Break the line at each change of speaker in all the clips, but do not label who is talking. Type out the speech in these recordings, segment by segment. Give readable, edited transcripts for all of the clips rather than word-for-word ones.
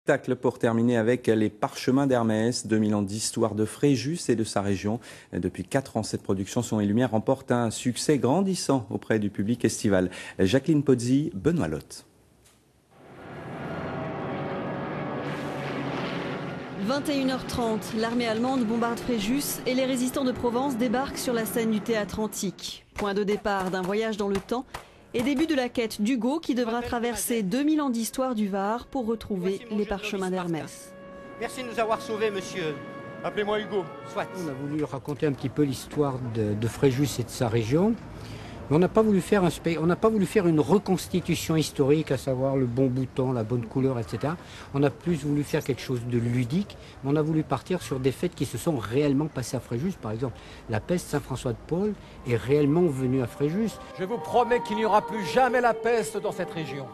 Spectacle pour terminer avec les Parchemins d'Hermès, 2000 ans d'histoire de Fréjus et de sa région. Depuis 4 ans, cette production Son et Lumière remporte un succès grandissant auprès du public estival. Jacqueline Pozzi, Benoît Lotte.
21h30, l'armée allemande bombarde Fréjus et les résistants de Provence débarquent sur la scène du théâtre antique. Point de départ d'un voyage dans le temps et début de la quête d'Hugo qui devra traverser 2000 ans d'histoire du Var pour retrouver les Parchemins d'Hermès.
Merci de nous avoir sauvés, monsieur.
Appelez-moi Hugo.
Soit.
On a voulu raconter un petit peu l'histoire de Fréjus et de sa région. Mais on n'a pas voulu faire une reconstitution historique, à savoir le bon bouton, la bonne couleur, etc. On a plus voulu faire quelque chose de ludique, mais on a voulu partir sur des faits qui se sont réellement passés à Fréjus. Par exemple, la peste Saint-François de Paul est réellement venue à Fréjus.
Je vous promets qu'il n'y aura plus jamais la peste dans cette région.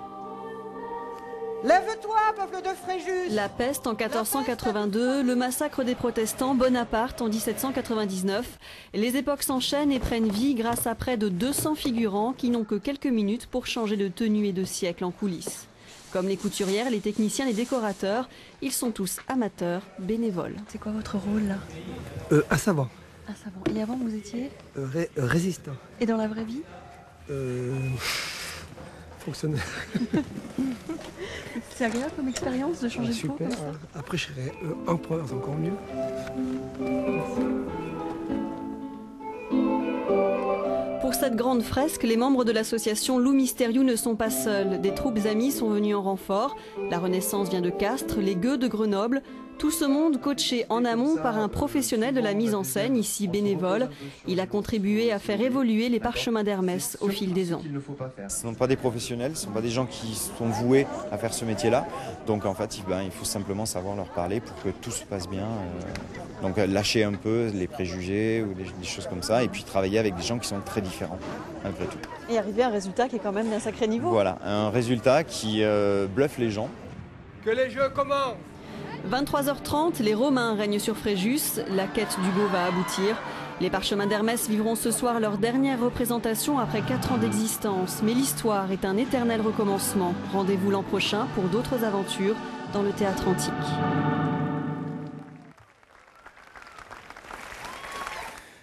Lève-toi, peuple de Fréjus!
La peste en 1482, le massacre des protestants, Bonaparte en 1799. Les époques s'enchaînent et prennent vie grâce à près de 200 figurants qui n'ont que quelques minutes pour changer de tenue et de siècle en coulisses. Comme les couturières, les techniciens, les décorateurs, ils sont tous amateurs, bénévoles.
C'est quoi votre rôle là?
Un savant.
Un savant. Et avant vous étiez?
Résistant.
Et dans la vraie vie?
Fonctionnaire.
C'est agréable comme expérience de changer de peau
Super.
comme ça?
Après, je serai empereur, c'est encore mieux.
Pour cette grande fresque, les membres de l'association Loup Mysterieux ne sont pas seuls. Des troupes amies sont venues en renfort. La Renaissance vient de Castres, les Gueux de Grenoble. Tout ce monde coaché en amont par un professionnel de la mise en scène, ici bénévole. Il a contribué à faire évoluer les Parchemins d'Hermès au fil des ans.
Ce ne sont pas des professionnels, ce ne sont pas des gens qui sont voués à faire ce métier-là. Donc en fait, il faut simplement savoir leur parler pour que tout se passe bien. Donc lâcher un peu les préjugés ou des choses comme ça et puis travailler avec des gens qui sont très différents malgré tout.
Et arriver à un résultat qui est quand même d'un sacré niveau.
Voilà, un résultat qui bluffe les gens.
Que les jeux commencent!
23h30, les Romains règnent sur Fréjus. La quête d'Hugo va aboutir. Les Parchemins d'Hermès vivront ce soir leur dernière représentation après 4 ans d'existence. Mais l'histoire est un éternel recommencement. Rendez-vous l'an prochain pour d'autres aventures dans le théâtre antique.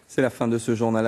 C'est la fin de ce journal.